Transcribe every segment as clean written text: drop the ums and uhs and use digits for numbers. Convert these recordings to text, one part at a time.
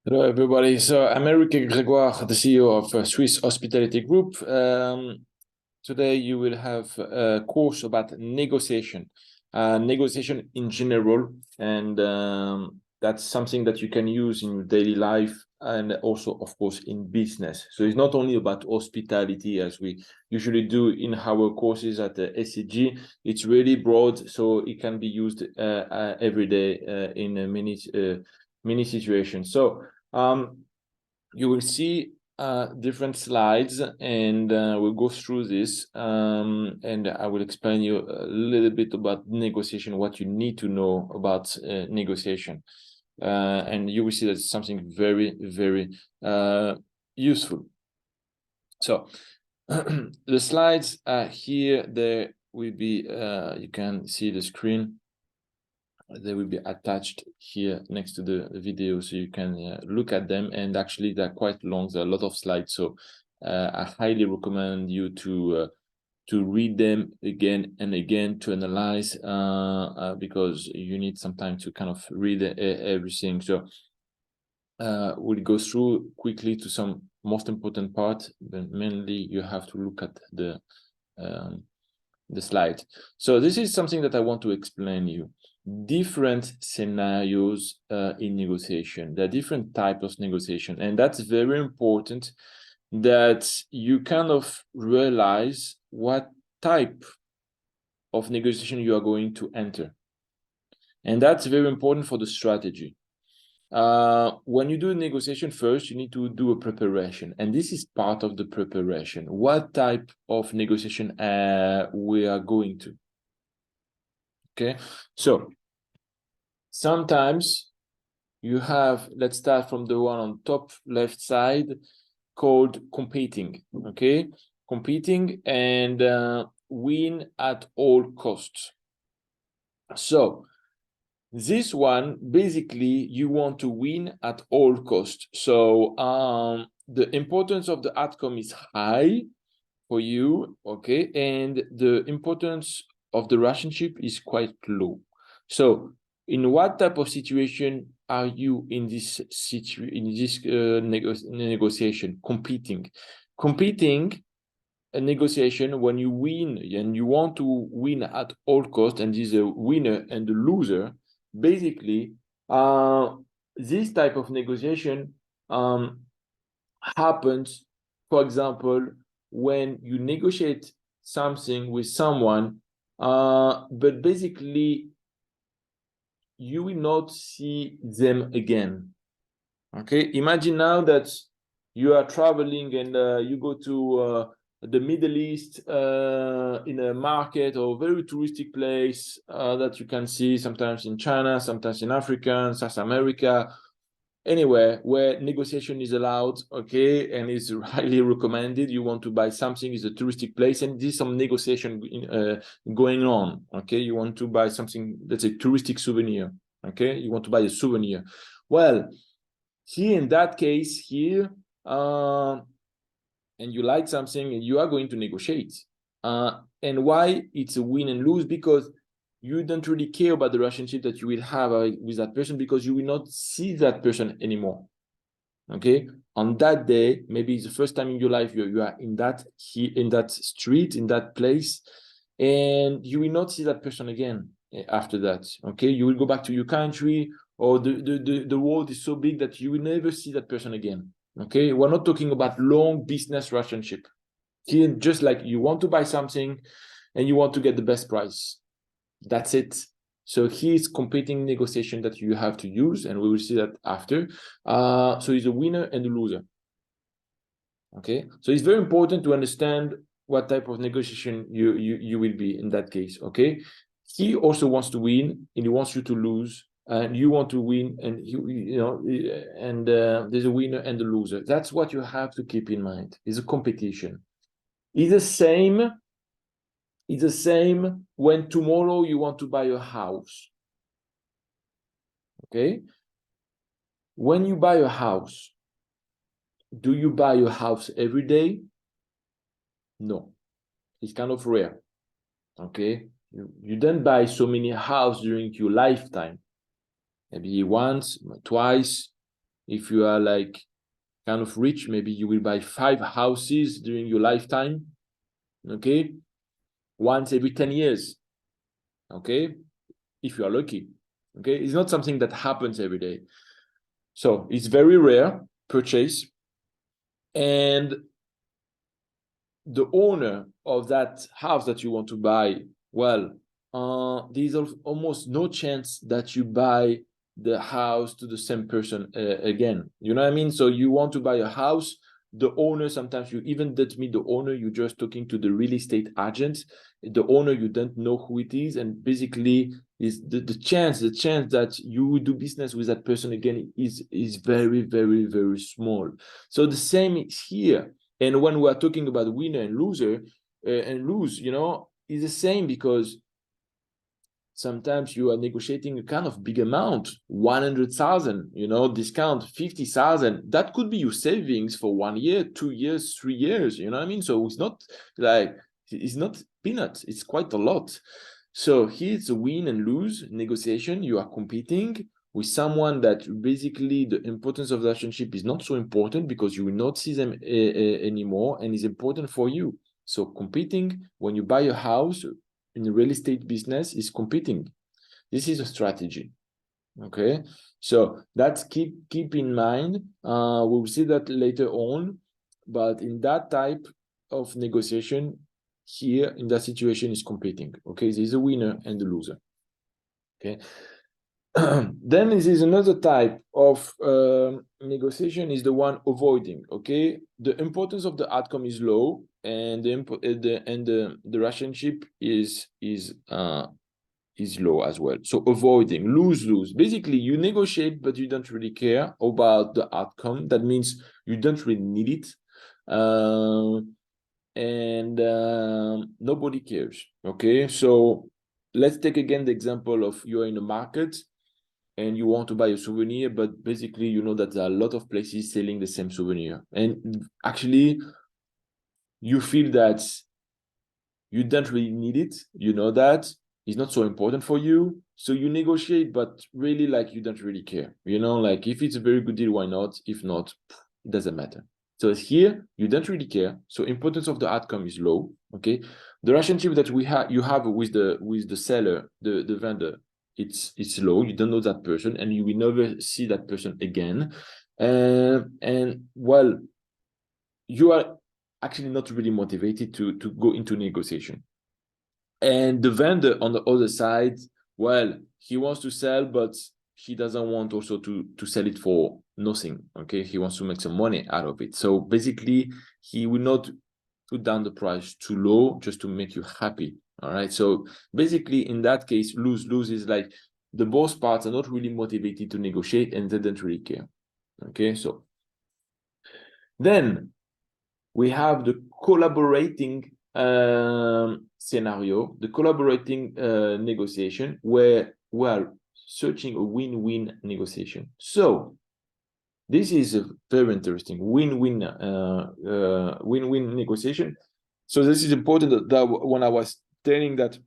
Hello, everybody. So I'm Eric Grégoire, the CEO of Swiss Hospitality Group. Today, you will have a course about negotiation, negotiation in general, and that's something that you can use in your daily life and also, of course, in business. So it's not only about hospitality as we usually do in our courses at the SHG. It's really broad, so it can be used every day in many situations. So you will see different slides, and we'll go through this, and I will explain you a little bit about negotiation, what you need to know about negotiation. And you will see that it's something very, very useful. So the slides are here. There will be, you can see the screen. They will be attached here next to the video, so you can look at them. And actually, they're quite long. There are a lot of slides, so I highly recommend you to read them again and again to analyze, because you need some time to kind of read everything. So we'll go through quickly to some most important part, but mainly you have to look at the slide. So this is something that I want to explain you. Different scenarios in negotiation. There are different types of negotiation, and that's very important that you kind of realize what type of negotiation you are going to enter. And that's very important for the strategy. When you do a negotiation, first you need to do a preparation, and this is part of the preparation. What type of negotiation we are going to? Okay, so sometimes you have, let's start from the one on top left side, called competing. Okay, competing and win at all costs. So this one, basically, you want to win at all costs. So the importance of the outcome is high for you, okay, and the importance of the relationship is quite low. So in what type of situation are you in this negotiation? Competing a negotiation, when you win and you want to win at all costs, and there's a winner and a loser. Basically, this type of negotiation happens, for example, when you negotiate something with someone, but basically you will not see them again. Okay, imagine now that you are traveling and you go to the Middle East in a market or very touristic place that you can see sometimes in China, sometimes in Africa, South America, anywhere where negotiation is allowed, okay, and is highly recommended. You want to buy something, is a touristic place, and there's some negotiation going on, okay? You want to buy something that's a touristic souvenir, okay? You want to buy a souvenir. Well, here in that case here, and you like something and you are going to negotiate. And why it's a win and lose? Because you don't really care about the relationship that you will have with that person, because you will not see that person anymore. Okay, on that day, maybe it's the first time in your life you are in that street, in that place, and you will not see that person again after that. Okay, you will go back to your country, or the world is so big that you will never see that person again. Okay, we're not talking about long business relationship here. Just like you want to buy something and you want to get the best price, that's it. So here's competing negotiation that you have to use, and we will see that after. So it's a winner and a loser. Okay, so it's very important to understand what type of negotiation you will be in that case. Okay, he also wants to win and he wants you to lose, and you want to win, and and there's a winner and a loser. That's what you have to keep in mind. It's a competition. It's the same. It's the same when tomorrow you want to buy a house. Okay, when you buy a house, do you buy a house every day? No, it's kind of rare. Okay, you don't buy so many houses during your lifetime. Maybe once, twice, If you are like kind of rich, maybe you will buy 5 houses during your lifetime, okay? Once every 10 years, okay? If you are lucky, okay? It's not something that happens every day. So it's very rare purchase. And the owner of that house that you want to buy, well, there's almost no chance that you buy the house to the same person again. You know what I mean? So you want to buy a house, the owner, sometimes you even don't meet the owner, you're just talking to the real estate agent. The owner, you don't know who it is, and basically is the chance that you will do business with that person again is very, very, very small. So the same is here. And when we are talking about winner and loser and lose, you know, it's the same, because sometimes you are negotiating a kind of big amount, 100,000, you know, discount 50,000. That could be your savings for 1 year, 2 years, 3 years. You know what I mean? So it's not like, it's not peanuts. It's quite a lot. So here's a win and lose negotiation. You are competing with someone that basically the importance of the relationship is not so important, because you will not see them anymore, and is important for you. So competing when you buy a house in the real estate business is competing. This is a strategy. Okay, so that's keep in mind. We'll see that later on, but in that type of negotiation here, in that situation, is competing. Okay, there's a winner and a loser. Okay. Then this is another type of negotiation, is the one avoiding. Okay, the importance of the outcome is low, and the relationship is low as well. So avoiding, lose. Basically, you negotiate, but you don't really care about the outcome. That means you don't really need it. Nobody cares. Okay, so let's take again the example of you're in a market and you want to buy a souvenir, but basically you know that there are a lot of places selling the same souvenir, and actually you feel that you don't really need it. You know that it's not so important for you, so you negotiate, but really, like, you don't really care. You know, like, if it's a very good deal, why not? If not, it doesn't matter. So here you don't really care, so importance of the outcome is low. Okay, the relationship that you have with the seller, the vendor, it's low. You don't know that person, and you will never see that person again. And well, you are actually not really motivated to go into negotiation. And the vendor on the other side, well, he wants to sell, but he doesn't want also to sell it for nothing. Okay, he wants to make some money out of it. So basically, he will not put down the price too low just to make you happy. All right, so basically in that case, lose is like the both parts are not really motivated to negotiate, and they don't really care. Okay, so then we have the collaborating scenario, the collaborating negotiation, where we are searching a win-win negotiation. So this is a very interesting win-win negotiation. So this is important that when I was telling that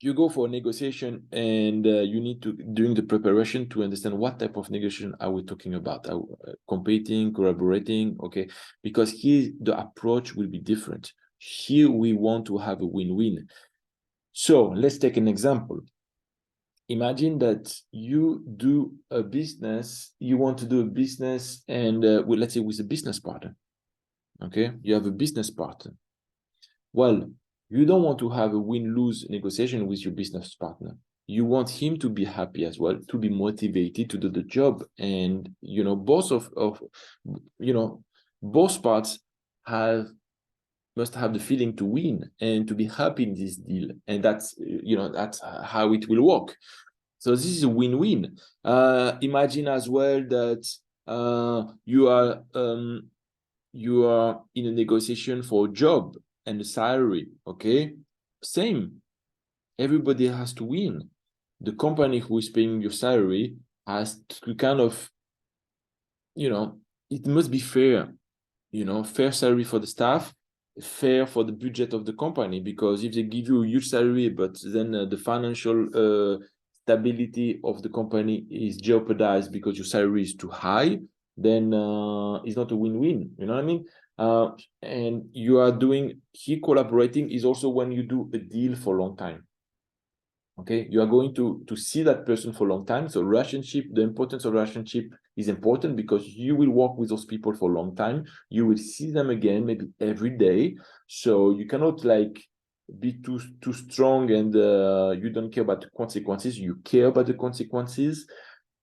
you go for a negotiation, and you need to, during the preparation, to understand what type of negotiation are we talking about. Competing, collaborating, okay? Because here the approach will be different. Here we want to have a win-win. So let's take an example. Imagine that you do a business, you want to do a business, and let's say with a business partner. Okay, you have a business partner. Well, you don't want to have a win-lose negotiation with your business partner. You want him to be happy as well, to be motivated to do the job. And, you know, both parts must have the feeling to win and to be happy in this deal. And that's how it will work. So this is a win-win. Imagine as well that you are in a negotiation for a job and a salary. Okay, same. Everybody has to win. The company who is paying your salary has to kind of, it must be fair. Fair salary for the staff, fair for the budget of the company. Because if they give you a huge salary, but then the financial stability of the company is jeopardized because your salary is too high, then it's not a win-win. You know what I mean? And you are doing key collaborating is also when you do a deal for a long time. Okay, you are going to see that person for a long time. So relationship, the importance of relationship is important because you will work with those people for a long time. You will see them again, maybe every day. So you cannot like be too strong and you don't care about the consequences. You care about the consequences.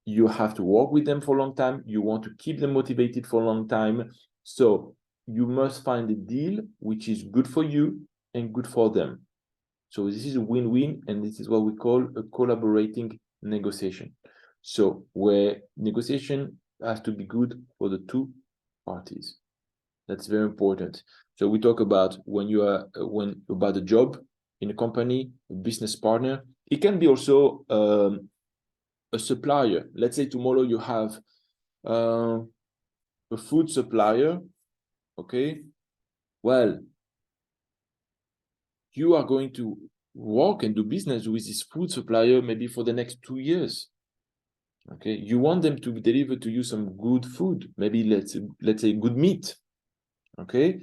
You have to work with them for a long time. You want to keep them motivated for a long time. So you must find a deal which is good for you and good for them. So this is a win-win, and this is what we call a collaborating negotiation. So where negotiation has to be good for the two parties. That's very important. So we talk about when you are about a job in a company, a business partner. It can be also a supplier. Let's say tomorrow you have a food supplier. Okay, well, you are going to work and do business with this food supplier maybe for the next 2 years. Okay, you want them to deliver to you some good food, maybe let's say good meat. Okay,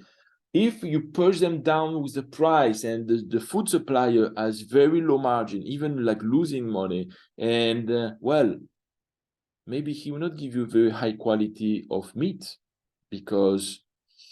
if you push them down with the price and the food supplier has very low margin, even like losing money, and well, maybe he will not give you very high quality of meat because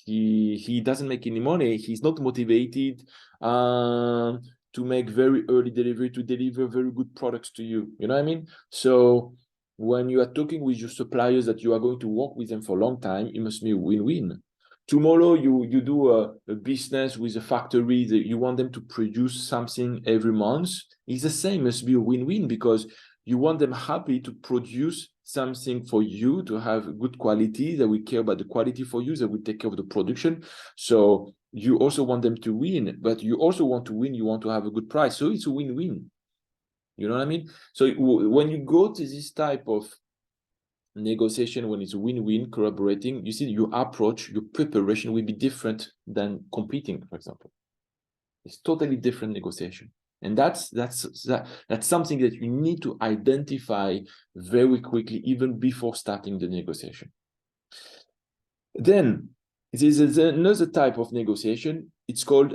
he doesn't make any money. He's not motivated to make very early delivery, to deliver very good products to you. You know what I mean? So when you are talking with your suppliers that you are going to work with them for a long time, it must be a win-win. Tomorrow you do a business with a factory that you want them to produce something every month. It's the same, it must be a win-win because you want them happy to produce something for you, to have good quality, that we care about the quality for you, that we take care of the production. So you also want them to win, but you also want to win, you want to have a good price. So it's a win-win. You know what I mean? So when you go to this type of negotiation, when it's win-win, collaborating, you see your approach, your preparation will be different than competing, for example. It's totally different negotiation. And that's something that you need to identify very quickly, even before starting the negotiation. Then there's another type of negotiation. It's called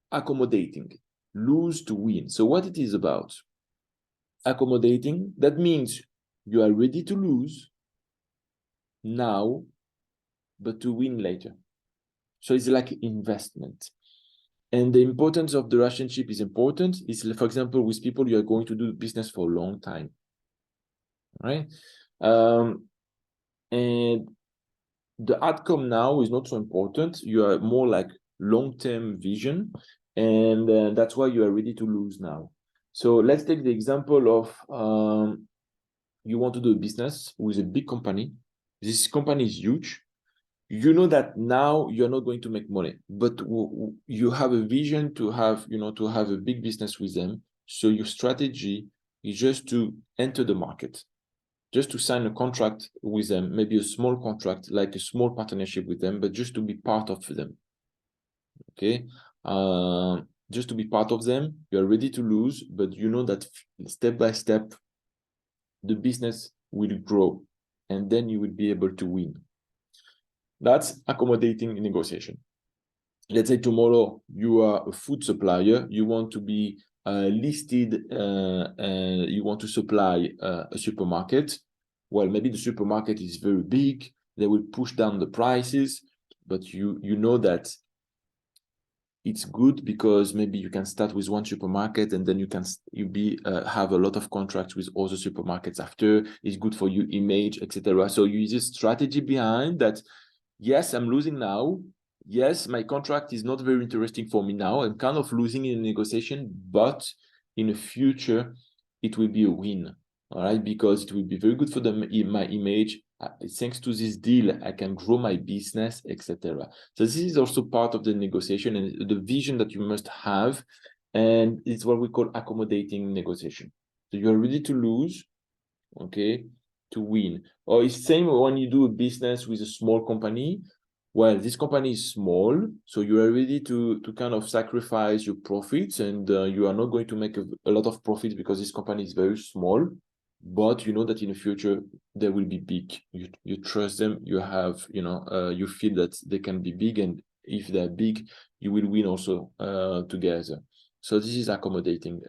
accommodating, lose to win. So what it is about? Accommodating, that means you are ready to lose now, but to win later. So it's like investment. And the importance of the relationship is important. It's, for example, with people you are going to do business for a long time, right? And the outcome now is not so important. You are more like long-term vision, and that's why you are ready to lose now. So let's take the example of you want to do a business with a big company. This company is huge. You know that now you're not going to make money, but you have a vision to have, to have a big business with them. So your strategy is just to enter the market, just to sign a contract with them, maybe a small contract, like a small partnership with them, but just to be part of them. Okay. Just to be part of them, you're ready to lose, but you know that step by step, the business will grow and then you will be able to win. That's accommodating negotiation. Let's say tomorrow you are a food supplier, you want to be listed, and you want to supply a supermarket. Well, maybe the supermarket is very big, they will push down the prices, but you know that it's good because maybe you can start with one supermarket and then you have a lot of contracts with other supermarkets after. It's good for your image, etc. So you use a strategy behind that. Yes, I'm losing now. Yes, my contract is not very interesting for me now. I'm kind of losing in a negotiation, but in the future, it will be a win, all right? Because it will be very good for my image. Thanks to this deal, I can grow my business, etc. So this is also part of the negotiation and the vision that you must have, and it's what we call accommodating negotiation. So you're ready to lose, okay, to win. Or it's same when you do a business with a small company. well, this company is small, so you are ready to kind of sacrifice your profits, and you are not going to make a lot of profits because this company is very small, but you know that in the future they will be big. You trust them, you have, you know, you feel that they can be big, and if they're big, you will win also together. So this is accommodating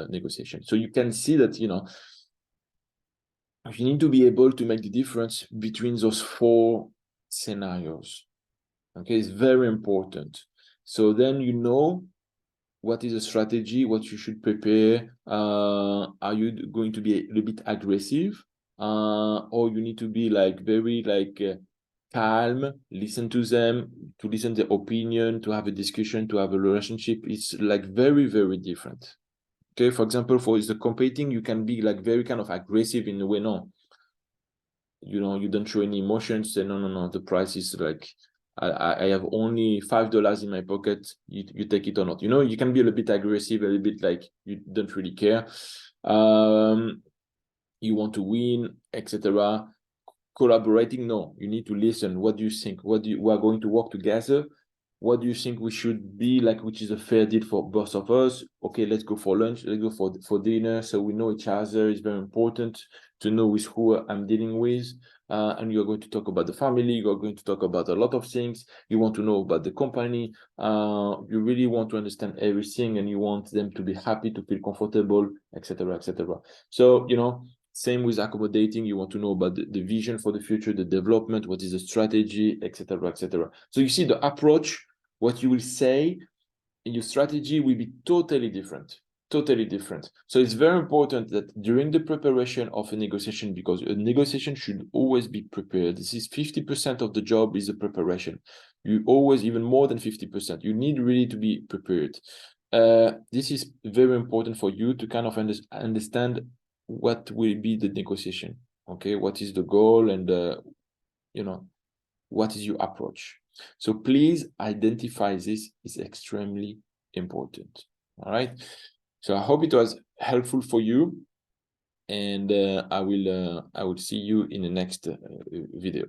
negotiation. So you can see that, you know, you need to be able to make the difference between those 4 scenarios. Okay, it's very important. So then you know what is a strategy, what you should prepare. Are you going to be a little bit aggressive, or you need to be like very like calm, listen to them, to listen to their opinion, to have a discussion, to have a relationship. It's like very, very different. Okay, for example, for the competing, you can be like very kind of aggressive in a way. No, you know, you don't show any emotions. Say no, the price is like, I have only $5 in my pocket, you take it or not. You know, you can be a little bit aggressive, a little bit like you don't really care, you want to win, etc. Collaborating, no, you need to listen. What do you think? We are going to work together. What do you think we should be like, which is a fair deal for both of us? Okay, let's go for lunch, let's go for dinner, so we know each other. It's very important to know with who I'm dealing with. And you're going to talk about the family, you're going to talk about a lot of things. You want to know about the company. You really want to understand everything, and you want them to be happy, to feel comfortable, etc., etc. So, you know, same with accommodating. You want to know about the vision for the future, the development, what is the strategy, etc., etc. So you see the approach, what you will say in your strategy will be totally different. Totally different. So it's very important that during the preparation of a negotiation, because a negotiation should always be prepared. This is 50% of the job is the preparation. You always, even more than 50%, you need really to be prepared. This is very important for you to kind of understand what will be the negotiation. Okay, what is the goal, and you know, what is your approach? So please identify this, is extremely important. All right. So I hope it was helpful for you, and I will see you in the next video.